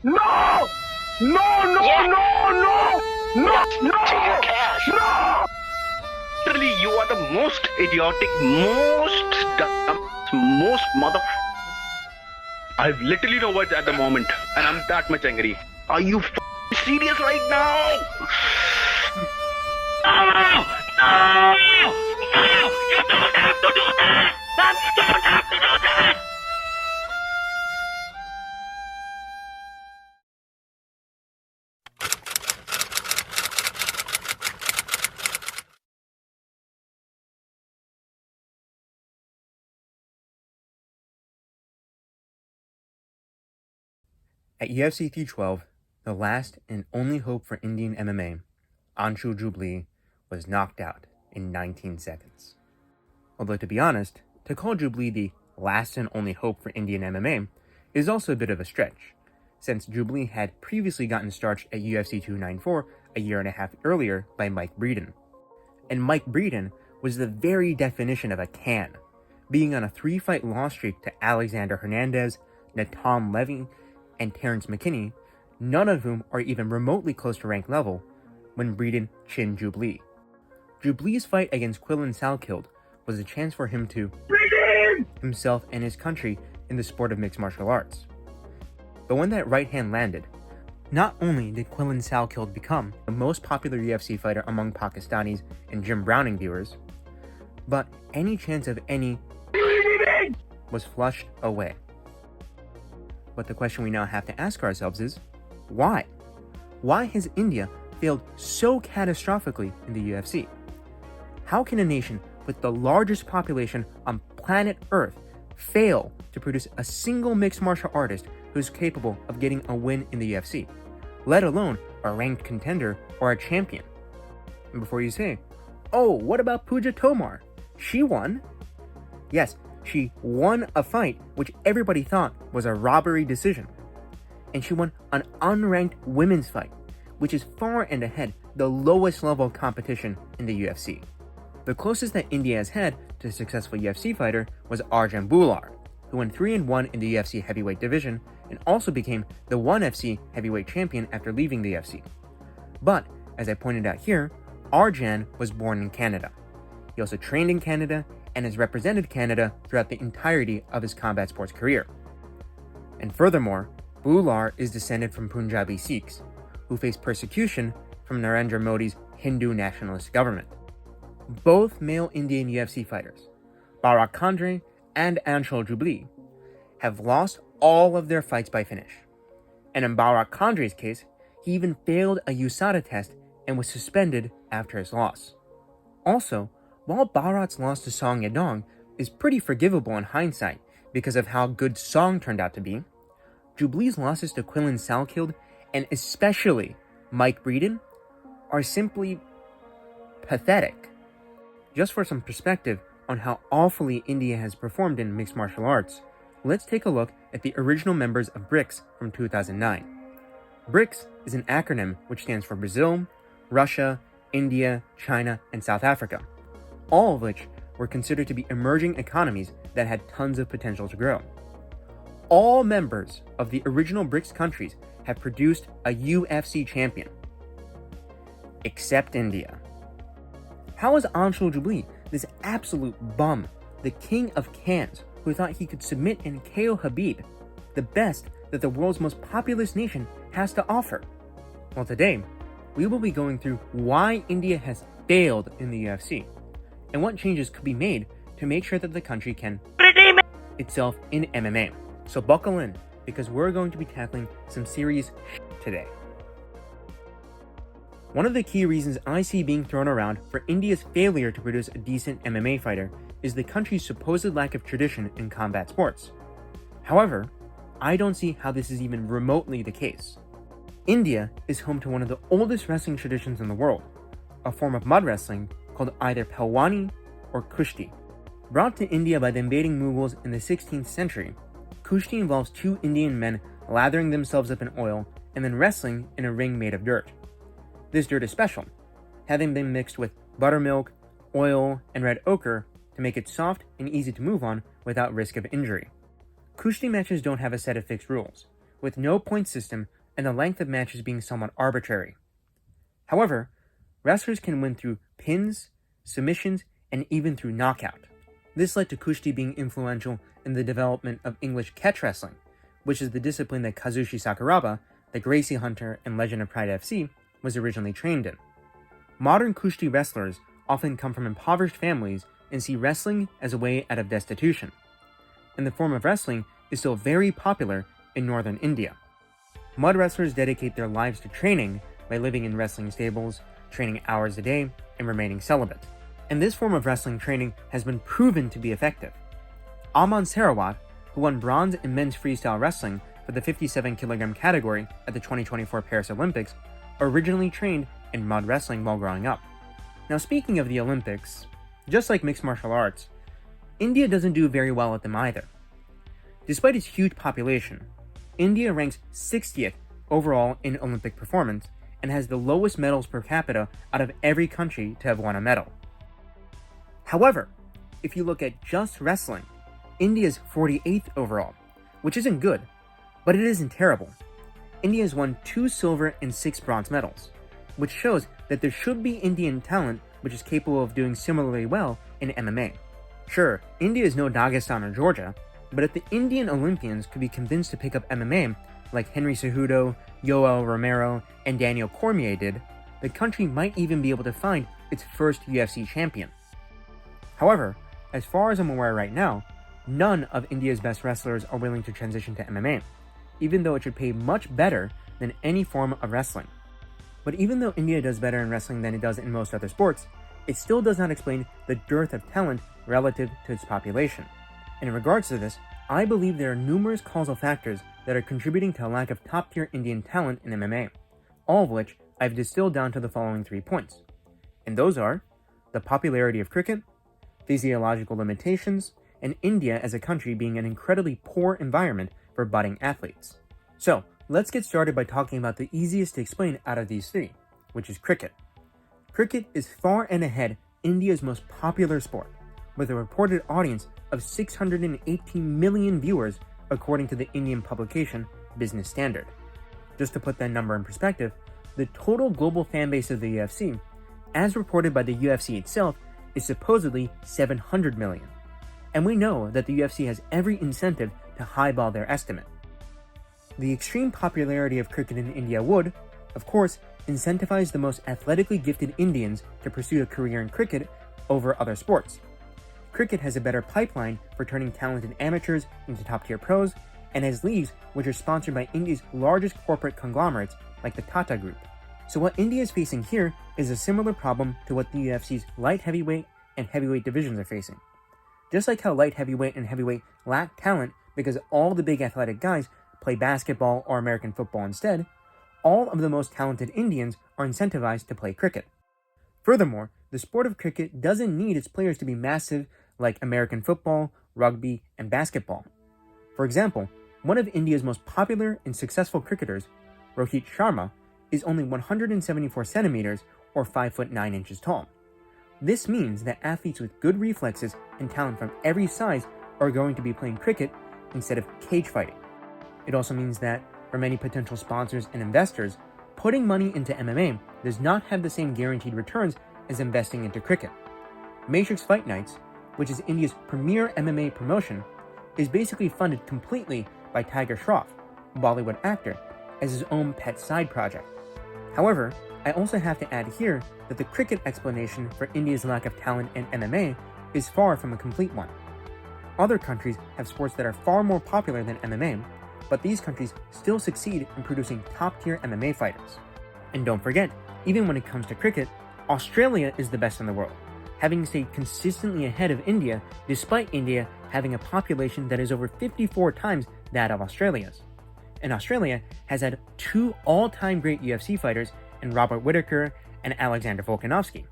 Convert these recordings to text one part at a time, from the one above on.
No! No, no, Yeah. no! Take your cash. No! Literally, you are the most idiotic, most dumb, most mother. I have literally no words at the moment, and I'm that much angry. Are you serious right now? No! No! No! You don't have to do that! You don't have to do that! At UFC 312, the last and only hope for Indian MMA, Anshu Jubli, was knocked out in 19 seconds. Although to be honest, to call Jubli the last and only hope for Indian MMA is also a bit of a stretch, since Jubli had previously gotten starched at UFC 294 a year and a half earlier by Mike Breeden. And Mike Breeden was the very definition of a can, being on a 3-fight loss streak to Alexander Hernandez, Natan Levy, and Terrence McKinney, none of whom are even remotely close to rank level, when Breeden chinned Jubli. Jubli's fight against Quillan Salkeld was a chance for him to redeem himself and his country in the sport of mixed martial arts. But when that right hand landed, not only did Quillan Salkeld become the most popular UFC fighter among Pakistanis and Jim Browning viewers, but any chance of any was flushed away. But the question we now have to ask ourselves is, why? Why has India failed so catastrophically in the UFC? How can a nation with the largest population on planet Earth fail to produce a single mixed martial artist who's capable of getting a win in the UFC, let alone a ranked contender or a champion? And before you say, oh, what about Pooja Tomar? She won. Yes, she won a fight which everybody thought was a robbery decision. And she won an unranked women's fight, which is far and ahead the lowest level of competition in the UFC. The closest that India has had to a successful UFC fighter was Arjun Bhullar, who went 3-1 in the UFC heavyweight division and also became the ONE FC heavyweight champion after leaving the UFC. But, as I pointed out here, Arjun was born in Canada. He also trained in Canada and has represented Canada throughout the entirety of his combat sports career. And furthermore, Bhullar is descended from Punjabi Sikhs, who faced persecution from Narendra Modi's Hindu nationalist government. Both male Indian UFC fighters, Bharat Khandre and Anshul Jubli, have lost all of their fights by finish. And in Bharat Khandre's case, he even failed a USADA test and was suspended after his loss. Also, while Bharat's loss to Song Yadong is pretty forgivable in hindsight because of how good Song turned out to be, Jubli's losses to Quillan Salkeld and especially Mike Breeden are simply pathetic. Just for some perspective on how awfully India has performed in mixed martial arts, let's take a look at the original members of BRICS from 2009. BRICS is an acronym which stands for Brazil, Russia, India, China, and South Africa, all of which were considered to be emerging economies that had tons of potential to grow. All members of the original BRICS countries have produced a UFC champion, except India. How is Anshul Jubli, this absolute bum, the king of cans, who thought he could submit and KO Habib, the best that the world's most populous nation has to offer? Well, today, we will be going through why India has failed in the UFC, and what changes could be made to make sure that the country can redeem itself in MMA. So buckle in, because we're going to be tackling some serious shit today. One of the key reasons I see being thrown around for India's failure to produce a decent MMA fighter is the country's supposed lack of tradition in combat sports. However, I don't see how this is even remotely the case. India is home to one of the oldest wrestling traditions in the world, a form of mud wrestling called either Pelwani or Kushti. Brought to India by the invading Mughals in the 16th century, Kushti involves two Indian men lathering themselves up in oil and then wrestling in a ring made of dirt. This dirt is special, having been mixed with buttermilk, oil, and red ochre to make it soft and easy to move on without risk of injury. Kushti matches don't have a set of fixed rules, with no point system and the length of matches being somewhat arbitrary. However, wrestlers can win through pins, submissions, and even through knockout. This led to Kushti being influential in the development of English catch wrestling, which is the discipline that Kazushi Sakuraba, the Gracie Hunter and legend of Pride FC, was originally trained in. Modern Kushti wrestlers often come from impoverished families and see wrestling as a way out of destitution. And the form of wrestling is still very popular in northern India. Mud wrestlers dedicate their lives to training by living in wrestling stables, training hours a day, and remaining celibate. And this form of wrestling training has been proven to be effective. Aman Sarawat, who won bronze in men's freestyle wrestling for the 57 kg category at the 2024 Paris Olympics, originally trained in mud wrestling while growing up. Now, speaking of the Olympics, just like mixed martial arts, India doesn't do very well at them either. Despite its huge population, India ranks 60th overall in Olympic performance and has the lowest medals per capita out of every country to have won a medal. However, if you look at just wrestling, India is 48th overall, which isn't good, but it isn't terrible. India has won 2 silver and 6 bronze medals, which shows that there should be Indian talent which is capable of doing similarly well in MMA. Sure, India is no Dagestan or Georgia, but if the Indian Olympians could be convinced to pick up MMA like Henry Cejudo, Yoel Romero, and Daniel Cormier did, the country might even be able to find its first UFC champion. However, as far as I'm aware right now, none of India's best wrestlers are willing to transition to MMA, even though it should pay much better than any form of wrestling. But even though India does better in wrestling than it does in most other sports, it still does not explain the dearth of talent relative to its population. And in regards to this, I believe there are numerous causal factors that are contributing to a lack of top-tier Indian talent in MMA, all of which I've distilled down to the following 3 points. And those are the popularity of cricket, physiological limitations, and India as a country being an incredibly poor environment for budding athletes. So, let's get started by talking about the easiest to explain out of these 3, which is cricket. Cricket is far and ahead India's most popular sport, with a reported audience of 618 million viewers according to the Indian publication Business Standard. Just to put that number in perspective, the total global fan base of the UFC, as reported by the UFC itself, is supposedly 700 million. And we know that the UFC has every incentive to highball their estimate. The extreme popularity of cricket in India would, of course, incentivize the most athletically gifted Indians to pursue a career in cricket over other sports. Cricket has a better pipeline for turning talented amateurs into top-tier pros, and has leagues which are sponsored by India's largest corporate conglomerates like the Tata Group. So what India is facing here is a similar problem to what the UFC's light heavyweight and heavyweight divisions are facing. Just like how light heavyweight and heavyweight lack talent because all the big athletic guys play basketball or American football instead, all of the most talented Indians are incentivized to play cricket. Furthermore, the sport of cricket doesn't need its players to be massive like American football, rugby, and basketball. For example, one of India's most popular and successful cricketers, Rohit Sharma, is only 174 centimeters or 5 foot 9 inches tall. This means that athletes with good reflexes and talent from every size are going to be playing cricket instead of cage fighting. It also means that for many potential sponsors and investors, putting money into MMA does not have the same guaranteed returns as investing into cricket. Matrix Fight Nights, which is India's premier MMA promotion, is basically funded completely by Tiger Shroff, a Bollywood actor, as his own pet side project. However, I also have to add here that the cricket explanation for India's lack of talent in MMA is far from a complete one. Other countries have sports that are far more popular than MMA, but these countries still succeed in producing top-tier MMA fighters. And don't forget, even when it comes to cricket, Australia is the best in the world, having stayed consistently ahead of India despite India having a population that is over 54 times that of Australia's. And Australia has had 2 all-time great UFC fighters in Robert Whittaker and Alexander Volkanovski.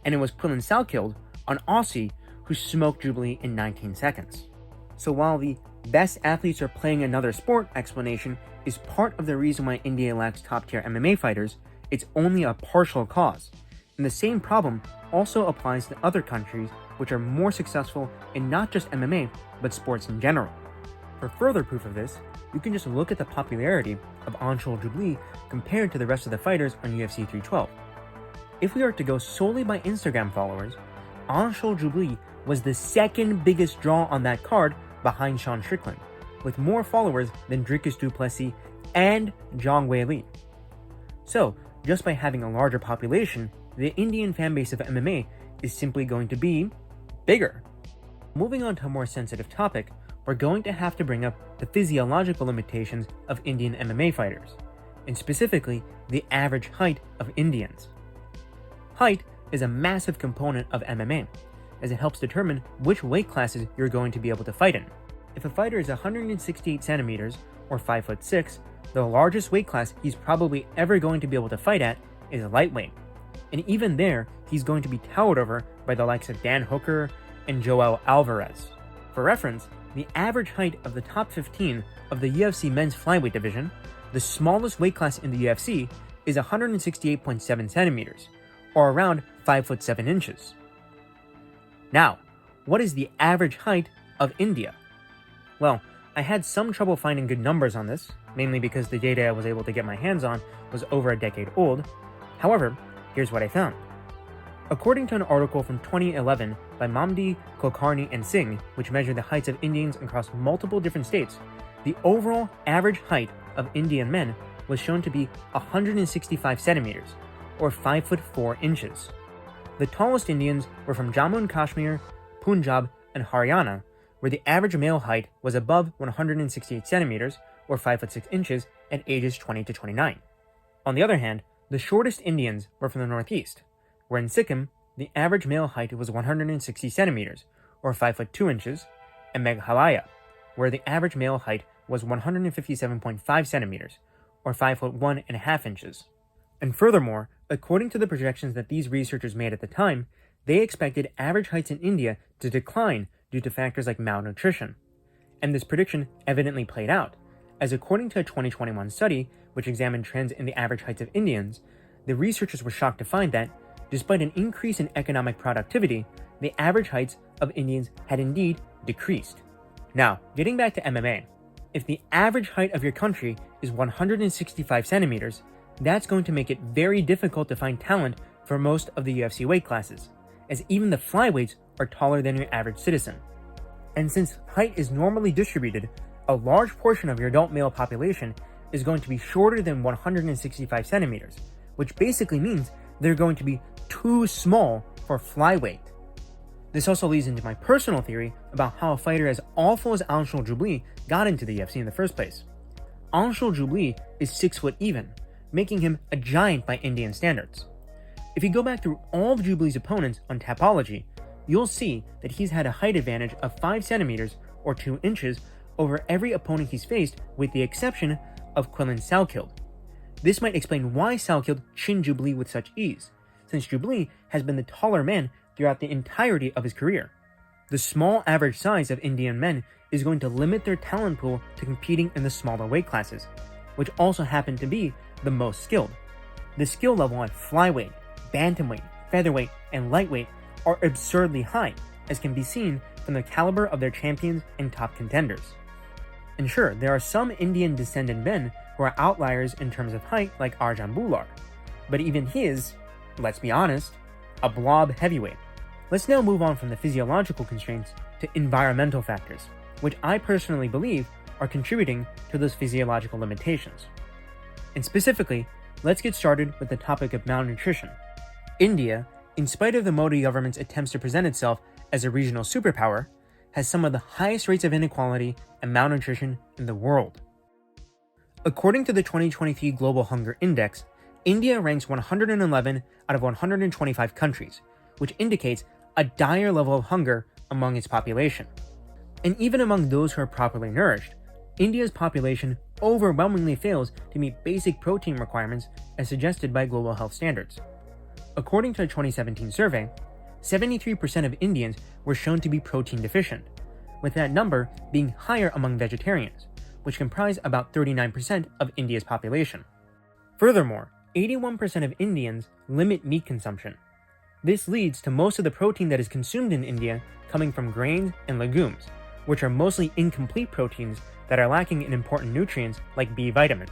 And it was Quillan Salkeld, an Aussie, who smoked Jubilee in 19 seconds. So while the best athletes are playing another sport explanation is part of the reason why India lacks top-tier MMA fighters, it's only a partial cause. And the same problem also applies to other countries which are more successful in not just MMA, but sports in general. For further proof of this, you can just look at the popularity of Anshul Jubli compared to the rest of the fighters on UFC 312. If we are to go solely by Instagram followers, Anshul Jubli was the second biggest draw on that card behind Sean Strickland, with more followers than Dricus du Plessis and Zhang Weili. So, just by having a larger population, the Indian fanbase of MMA is simply going to be bigger. Moving on to a more sensitive topic, we're going to have to bring up the physiological limitations of Indian MMA fighters, and specifically the average height of Indians. Height is a massive component of MMA, as it helps determine which weight classes you're going to be able to fight in. If a fighter is 168 centimeters or 5'6", the largest weight class he's probably ever going to be able to fight at is lightweight. And even there, he's going to be towered over by the likes of Dan Hooker and Joel Alvarez. For reference, the average height of the top 15 of the UFC men's flyweight division, the smallest weight class in the UFC, is 168.7 centimeters, or around 5'7" inches. Now, what is the average height of India? Well, I had some trouble finding good numbers on this, mainly because the data I was able to get my hands on was over a decade old. However, here's what I found. According to an article from 2011 by Mamdi, Kulkarni, and Singh, which measured the heights of Indians across multiple different states, the overall average height of Indian men was shown to be 165 centimeters, or 5'4" inches. The tallest Indians were from Jammu and Kashmir, Punjab, and Haryana, where the average male height was above 168 centimeters, or 5'6" inches, at ages 20 to 29. On the other hand, the shortest Indians were from the northeast, where in Sikkim, the average male height was 160 centimeters, or 5'2" inches, and Meghalaya, where the average male height was 157.5 centimeters, or 5'1.5" inches. And furthermore, according to the projections that these researchers made at the time, they expected average heights in India to decline due to factors like malnutrition. And this prediction evidently played out, as according to a 2021 study which examined trends in the average heights of Indians, the researchers were shocked to find that, despite an increase in economic productivity, the average heights of Indians had indeed decreased. Now, getting back to MMA, if the average height of your country is 165 centimeters, that's going to make it very difficult to find talent for most of the UFC weight classes, as even the flyweights are taller than your average citizen. And since height is normally distributed, a large portion of your adult male population is going to be shorter than 165 centimeters, which basically means they're going to be too small for flyweight. This also leads into my personal theory about how a fighter as awful as Anshul Jubli got into the UFC in the first place. Anshul Jubli is 6 foot even, making him a giant by Indian standards. If you go back through all of Jubli's opponents on Tapology, you'll see that he's had a height advantage of 5 centimeters or 2 inches over every opponent he's faced, with the exception of Quillan Salkild. This might explain why Salkild chinned Jubli with such ease, since Jubli has been the taller man throughout the entirety of his career. The small average size of Indian men is going to limit their talent pool to competing in the smaller weight classes, which also happen to be the most skilled. The skill level at flyweight, bantamweight, featherweight, and lightweight are absurdly high, as can be seen from the caliber of their champions and top contenders. And sure, there are some Indian descended men who are outliers in terms of height, like Arjan Bular, but even he is, let's be honest, a blob heavyweight. Let's now move on from the physiological constraints to environmental factors, which I personally believe are contributing to those physiological limitations. And specifically, let's get started with the topic of malnutrition. India, in spite of the Modi government's attempts to present itself as a regional superpower, has some of the highest rates of inequality and malnutrition in the world. According to the 2023 Global Hunger Index, India ranks 111 out of 125 countries, which indicates a dire level of hunger among its population. And even among those who are properly nourished, India's population overwhelmingly fails to meet basic protein requirements as suggested by global health standards. According to a 2017 survey, 73% of Indians were shown to be protein deficient, with that number being higher among vegetarians, which comprise about 39% of India's population. Furthermore, 81% of Indians limit meat consumption. This leads to most of the protein that is consumed in India coming from grains and legumes, which are mostly incomplete proteins that are lacking in important nutrients like B vitamins.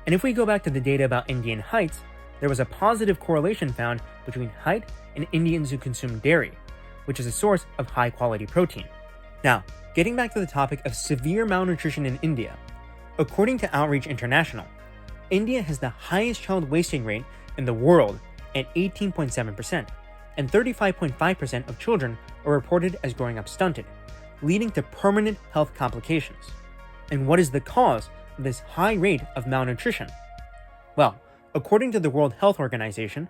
And if we go back to the data about Indian heights, there was a positive correlation found between height and Indians who consume dairy, which is a source of high-quality protein. Now, getting back to the topic of severe malnutrition in India, according to Outreach International, India has the highest child wasting rate in the world at 18.7%, and 35.5% of children are reported as growing up stunted, leading to permanent health complications. And what is the cause of this high rate of malnutrition? Well, according to the World Health Organization,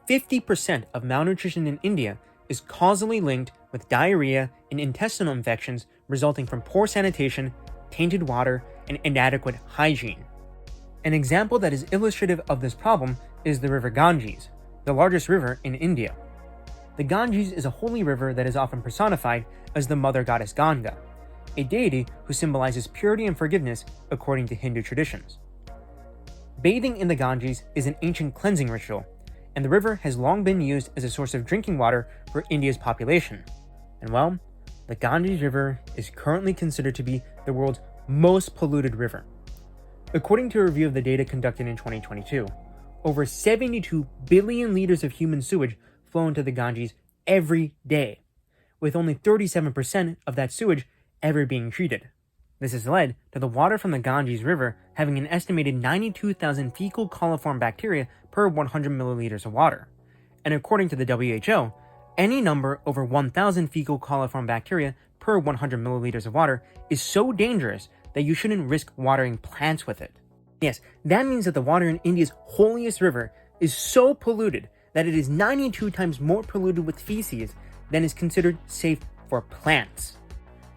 50% of malnutrition in India is causally linked with diarrhea and intestinal infections resulting from poor sanitation, tainted water, and inadequate hygiene. An example that is illustrative of this problem is the river Ganges, the largest river in India. The Ganges is a holy river that is often personified as the mother goddess Ganga, a deity who symbolizes purity and forgiveness according to Hindu traditions. Bathing in the Ganges is an ancient cleansing ritual, and the river has long been used as a source of drinking water for India's population. And well, the Ganges River is currently considered to be the world's most polluted river. According to a review of the data conducted in 2022, over 72 billion liters of human sewage flow into the Ganges every day, with only 37% of that sewage ever being treated. This has led to the water from the Ganges River having an estimated 92,000 fecal coliform bacteria per 100 milliliters of water. And according to the WHO, any number over 1,000 fecal coliform bacteria per 100 milliliters of water is so dangerous that you shouldn't risk watering plants with it. Yes, that means that the water in India's holiest river is so polluted that it is 92 times more polluted with feces than is considered safe for plants.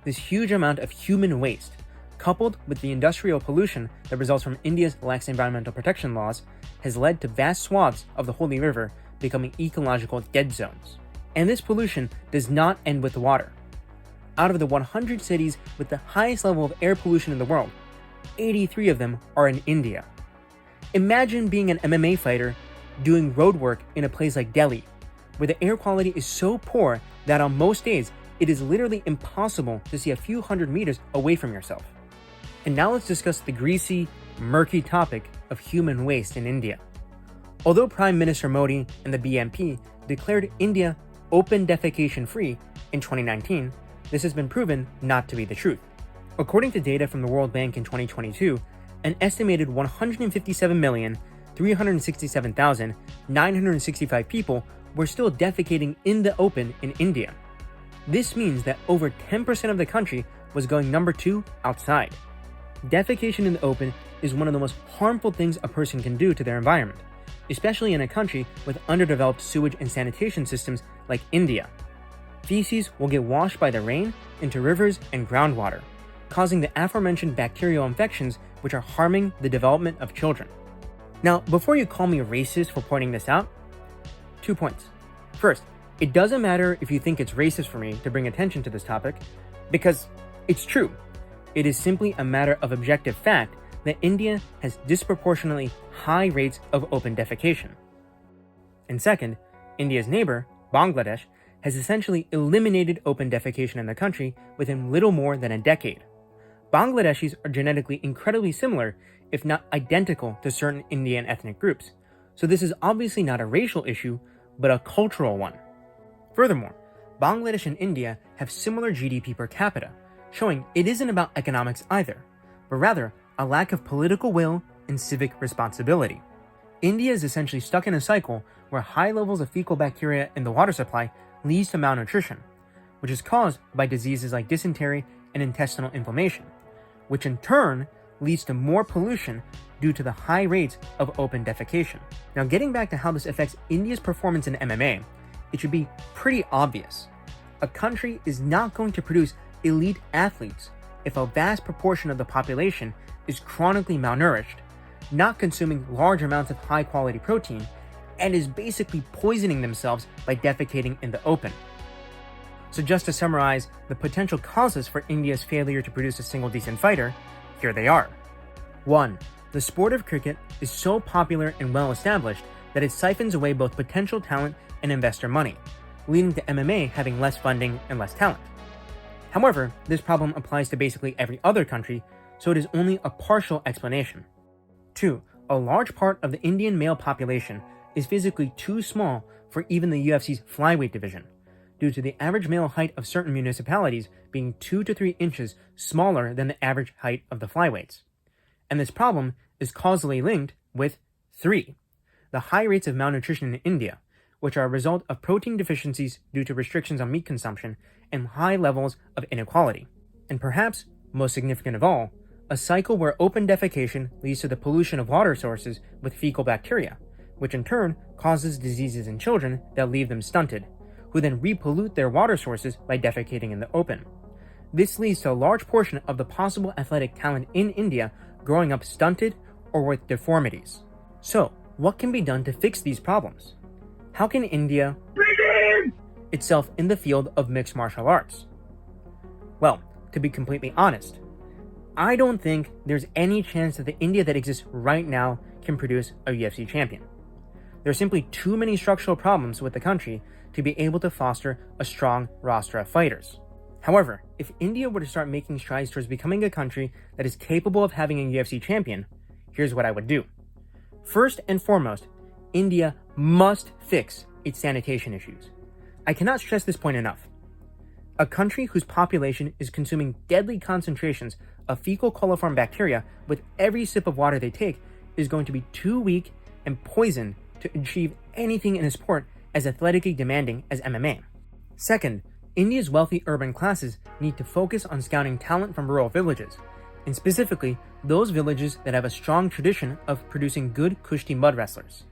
This huge amount of human waste, coupled with the industrial pollution that results from India's lax environmental protection laws, has led to vast swaths of the holy river becoming ecological dead zones. And this pollution does not end with the water. Out of the 100 cities with the highest level of air pollution in the world, 83 of them are in India. Imagine being an MMA fighter doing road work in a place like Delhi, where the air quality is so poor that on most days it is literally impossible to see a few hundred meters away from yourself. And now let's discuss the greasy, murky topic of human waste in India. Although Prime Minister Modi and the BNP declared India open defecation free in 2019, this has been proven not to be the truth. According to data from the World Bank in 2022, an estimated 157,367,965 people were still defecating in the open in India. This means that over 10% of the country was going number 2 outside. Defecation in the open is one of the most harmful things a person can do to their environment, especially in a country with underdeveloped sewage and sanitation systems like India. Feces will get washed by the rain into rivers and groundwater, causing the aforementioned bacterial infections which are harming the development of children. Now, before you call me racist for pointing this out, 2 points. First, it doesn't matter if you think it's racist for me to bring attention to this topic, because it's true. It is simply a matter of objective fact that India has disproportionately high rates of open defecation. And second, India's neighbor, Bangladesh, has essentially eliminated open defecation in the country within little more than a decade. Bangladeshis are genetically incredibly similar, if not identical, to certain Indian ethnic groups, so this is obviously not a racial issue, but a cultural one. Furthermore, Bangladesh and India have similar GDP per capita, showing it isn't about economics either, but rather a lack of political will and civic responsibility. India is essentially stuck in a cycle where high levels of fecal bacteria in the water supply leads to malnutrition, which is caused by diseases like dysentery and intestinal inflammation, which in turn leads to more pollution due to the high rates of open defecation. Now, getting back to how this affects India's performance in MMA, it should be pretty obvious. A country is not going to produce elite athletes if a vast proportion of the population is chronically malnourished, not consuming large amounts of high-quality protein, and is basically poisoning themselves by defecating in the open. So just to summarize the potential causes for India's failure to produce a single decent fighter, here they are. 1. The sport of cricket is so popular and well established that it siphons away both potential talent and investor money, leading to MMA having less funding and less talent. However, this problem applies to basically every other country, so it is only a partial explanation. 2. A large part of the Indian male population is physically too small for even the UFC's flyweight division, due to the average male height of certain municipalities being 2 to 3 inches smaller than the average height of the flyweights. And this problem is causally linked with 3. The high rates of malnutrition in India, which are a result of protein deficiencies due to restrictions on meat consumption and high levels of inequality. And perhaps, most significant of all, a cycle where open defecation leads to the pollution of water sources with fecal bacteria, which in turn causes diseases in children that leave them stunted, who then repollute their water sources by defecating in the open. This leads to a large portion of the possible athletic talent in India growing up stunted or with deformities. So, what can be done to fix these problems? How can India itself in the field of mixed martial arts? Well, to be completely honest, I don't think there's any chance that the India that exists right now can produce a UFC champion. There are simply too many structural problems with the country to be able to foster a strong roster of fighters. However, if India were to start making strides towards becoming a country that is capable of having a UFC champion, here's what I would do. First and foremost, India must fix its sanitation issues. I cannot stress this point enough. A country whose population is consuming deadly concentrations of fecal coliform bacteria with every sip of water they take is going to be too weak and poisoned to achieve anything in a sport as athletically demanding as MMA. Second, India's wealthy urban classes need to focus on scouting talent from rural villages, and specifically those villages that have a strong tradition of producing good Kushti mud wrestlers.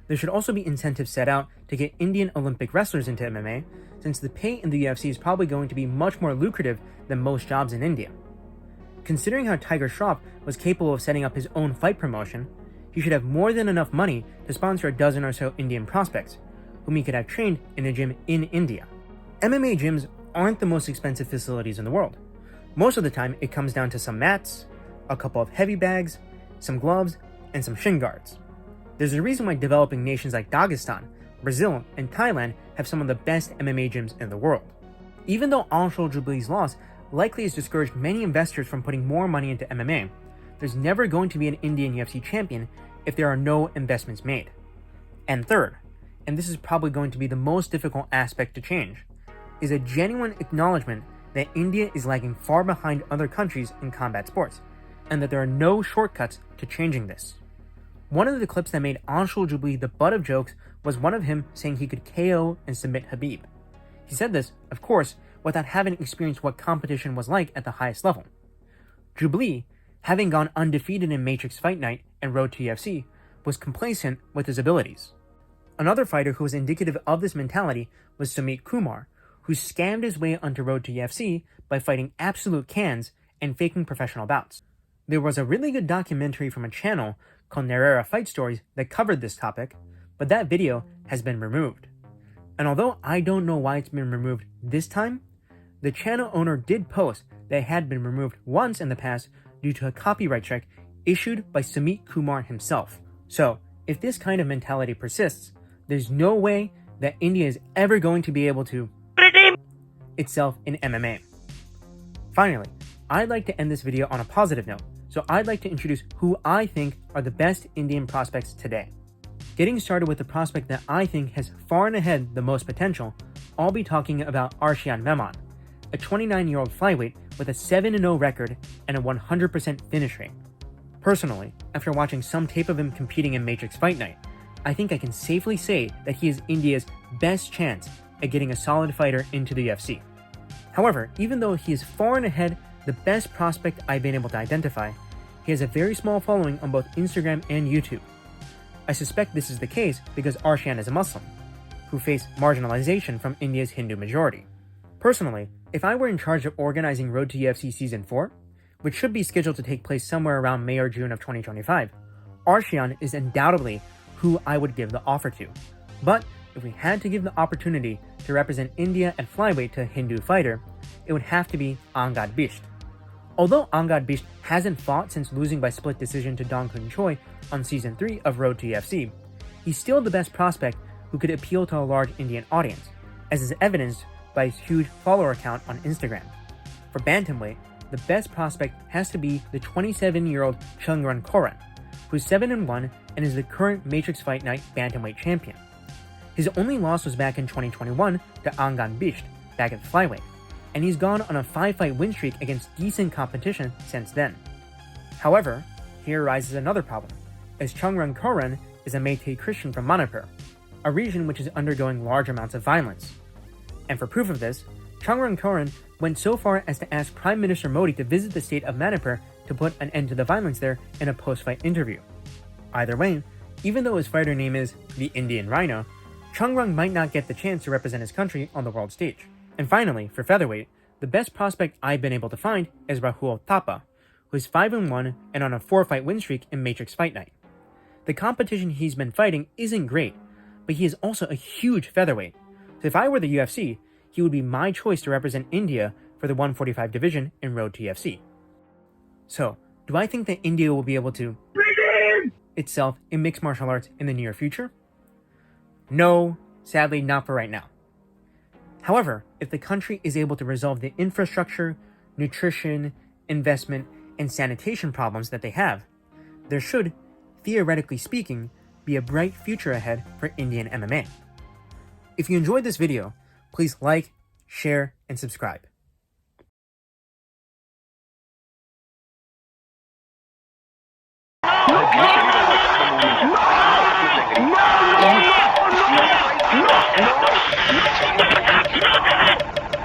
There should also be incentives set out to get Indian Olympic wrestlers into MMA, since the pay in the UFC is probably going to be much more lucrative than most jobs in India. Considering how Tiger Shroff was capable of setting up his own fight promotion, he should have more than enough money to sponsor a dozen or so Indian prospects, whom he could have trained in a gym in India. MMA gyms aren't the most expensive facilities in the world. Most of the time, it comes down to some mats, a couple of heavy bags, some gloves, and some shin guards. There's a reason why developing nations like Dagestan, Brazil, and Thailand have some of the best MMA gyms in the world. Even though Anshul Jubilee's loss likely has discouraged many investors from putting more money into MMA, there's never going to be an Indian UFC champion if there are no investments made. And third, and this is probably going to be the most difficult aspect to change, is a genuine acknowledgement that India is lagging far behind other countries in combat sports, and that there are no shortcuts to changing this. One of the clips that made Anshul Jubilee the butt of jokes was one of him saying he could KO and submit Khabib. He said this, of course, without having experienced what competition was like at the highest level. Jubilee, having gone undefeated in Matrix Fight Night and Road to UFC, was complacent with his abilities. Another fighter who was indicative of this mentality was Sumit Kumar, who scammed his way onto Road to UFC by fighting absolute cans and faking professional bouts. There was a really good documentary from a channel called Narera Fight Stories that covered this topic, but that video has been removed. And although I don't know why it's been removed this time, the channel owner did post that it had been removed once in the past due to a copyright strike issued by Sumit Kumar himself. So, if this kind of mentality persists, there's no way that India is ever going to be able to redeem itself in MMA. Finally, I'd like to end this video on a positive note, so I'd like to introduce who I think are the best Indian prospects today. Getting started with the prospect that I think has far and ahead the most potential, I'll be talking about Arshiyan Memon, a 29-year-old flyweight with a 7-0 record and a 100% finish rate. Personally, after watching some tape of him competing in Matrix Fight Night, I think I can safely say that he is India's best chance at getting a solid fighter into the UFC. However, even though he is far and ahead the best prospect I've been able to identify, he has a very small following on both Instagram and YouTube. I suspect this is the case because Arshiyan is a Muslim, who face marginalization from India's Hindu majority. Personally, if I were in charge of organizing Road to UFC Season 4, which should be scheduled to take place somewhere around May or June of 2025, Arshiyan is undoubtedly who I would give the offer to. But if we had to give the opportunity to represent India at flyweight to a Hindu fighter, it would have to be Angad Bisht. Although Angad Bisht hasn't fought since losing by split decision to Dong Kun Choi on Season 3 of Road to UFC, he's still the best prospect who could appeal to a large Indian audience, as is evidenced by his huge follower count on Instagram. For bantamweight, the best prospect has to be the 27-year-old Chungreng Koren, who's 7-1 and is the current Matrix Fight Night bantamweight champion. His only loss was back in 2021 to Angad Bisht, back at flyweight, and he's gone on a 5-fight win streak against decent competition since then. However, here arises another problem, as Chungreng Koren is a Meitei Christian from Manipur, a region which is undergoing large amounts of violence. And for proof of this, Chungreng Koren went so far as to ask Prime Minister Modi to visit the state of Manipur to put an end to the violence there in a post-fight interview. Either way, even though his fighter name is the Indian Rhino, Chungreng might not get the chance to represent his country on the world stage. And finally, for featherweight, the best prospect I've been able to find is Rahul Thapa, who's 5-1 and on a 4-fight win streak in Matrix Fight Night. The competition he's been fighting isn't great, but he is also a huge featherweight. So if I were the UFC, he would be my choice to represent India for the 145 division in Road to UFC. So, do I think that India will be able to itself in mixed martial arts in the near future? No, sadly not for right now. However, if the country is able to resolve the infrastructure, nutrition, investment, and sanitation problems that they have, there should, theoretically speaking, be a bright future ahead for Indian MMA. If you enjoyed this video, please like, share, and subscribe.